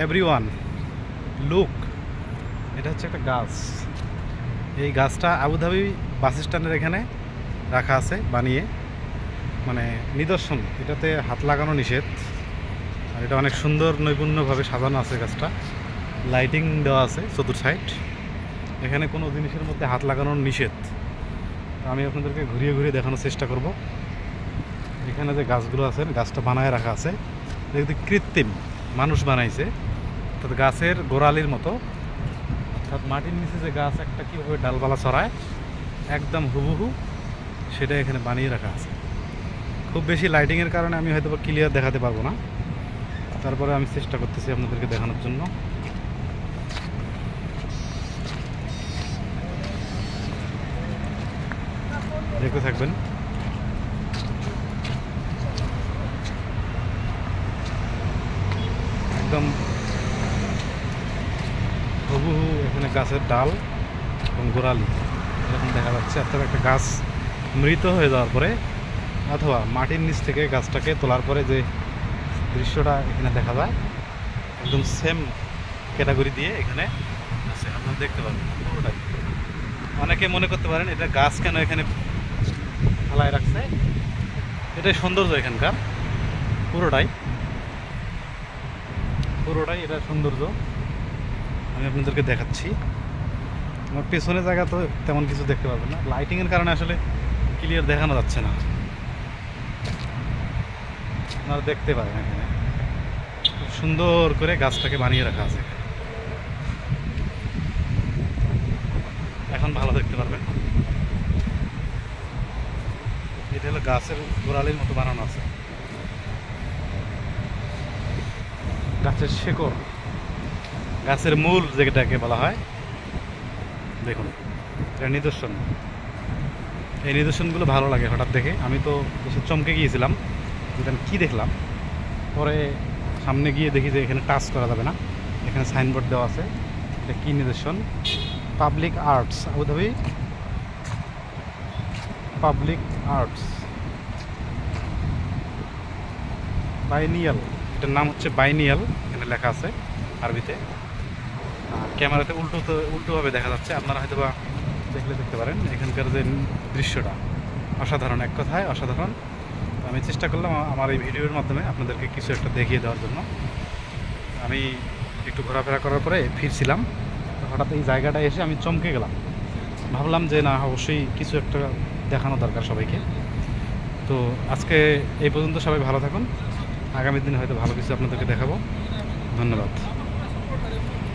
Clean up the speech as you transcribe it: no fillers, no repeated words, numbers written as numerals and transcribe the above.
Everyone look, এটা হচ্ছে একটা গাছ। এই গাছটা আবুধাবি বাস স্ট্যান্ডের এখানে রাখা আছে বানিয়ে, মানে নিদর্শন। এটাতে হাত লাগানো নিষেধ, আর এটা অনেক সুন্দর নৈপুণ্যভাবে সাজানো আছে গাছটা। লাইটিং দেওয়া আছে চতুর সাইড। এখানে কোনো জিনিসের মধ্যে হাত লাগানোর নিষেধ। আমি আপনাদেরকে ঘুরিয়ে ঘুরিয়ে দেখানোর চেষ্টা করব। এখানে যে গাছগুলো আছে, গাছটা বানায় রাখা আছে, দেখতে কৃত্রিম, মানুষ বানাইছে। অর্থাৎ গাছের গোড়ালির মতো, অর্থাৎ মাটির নিচে যে গাছ একটা কীভাবে ডালপালা ছড়ায় একদম হুবহু সেটা এখানে বানিয়ে রাখা আছে। খুব বেশি লাইটিংয়ের কারণে আমি হয়তো ক্লিয়ার দেখাতে পারবো না, তারপরে আমি চেষ্টা করতেছি আপনাদেরকে দেখানোর জন্য। দেখতে থাকবেন। একদম হুবহু এখানে গাছের ডাল এবং গোড়ালি এরকম দেখা যাচ্ছে। অর্থাৎ একটা গাছ মৃত হয়ে যাওয়ার পরে অথবা মাটির নিচ থেকে গাছটাকে তোলার পরে যে দৃশ্যটা এখানে দেখা যায়, একদম সেম ক্যাটাগরি দিয়ে এখানে আছে, আপনারা দেখতে পাবেন পুরোটাই। অনেকে মনে করতে পারেন এটা গাছ কেন এখানে ফেলায় রাখছে, এটাই সৌন্দর্য এখানকার। পুরোটাই পুরোটাই এটা সৌন্দর্য। আমি আপনাদেরকে দেখাচ্ছি। আমার পেছনে জায়গা তো তেমন কিছু দেখতে পাবেন না, লাইটিংয়ের কারণে আসলে ক্লিয়ার দেখানো যাচ্ছে না। আপনারা দেখতে পারেন এখানে খুব সুন্দর করে গাছটাকে বানিয়ে রাখা আছে। এখন ভালো দেখতে পারবেন। এটা হলো গাছের গোড়ালির মতো বানানো আছে, গাছের শেকড়, গাছের মূল যেটাকে বলা হয়। দেখুন, এটা নিদর্শন। এই নিদর্শনগুলো ভালো লাগে হঠাৎ দেখে। আমি তো এসে চমকে গিয়েছিলাম, যেটা আমি কী দেখলাম। পরে সামনে গিয়ে দেখি যে এখানে টাচ করা যাবে না, এখানে সাইনবোর্ড দেওয়া আছে। এটা কী নিদর্শন? Public arts, Abu Dhabi public arts biennial. এটার নাম হচ্ছে বাইনিয়াল, এখানে লেখা আছে আরবিতে। ক্যামেরাতে উল্টোভাবে দেখা যাচ্ছে, আপনারা হয়তো বা দেখলে দেখতে পারেন। এখানকার যে দৃশ্যটা অসাধারণ, এক কথায় অসাধারণ। আমি চেষ্টা করলাম আমার এই ভিডিওর মাধ্যমে আপনাদেরকে কিছু একটা দেখিয়ে দেওয়ার জন্য। আমি একটু ঘোরাফেরা করার পরে ফিরছিলাম, হঠাৎ এই জায়গাটা এসে আমি চমকে গেলাম। ভাবলাম যে না, অবশ্যই কিছু একটা দেখানো দরকার সবাইকে। তো আজকে এই পর্যন্ত, সবাই ভালো থাকুন। আগামী দিনে হয়তো ভালো কিছু আপনাদেরকে দেখাবো। ধন্যবাদ।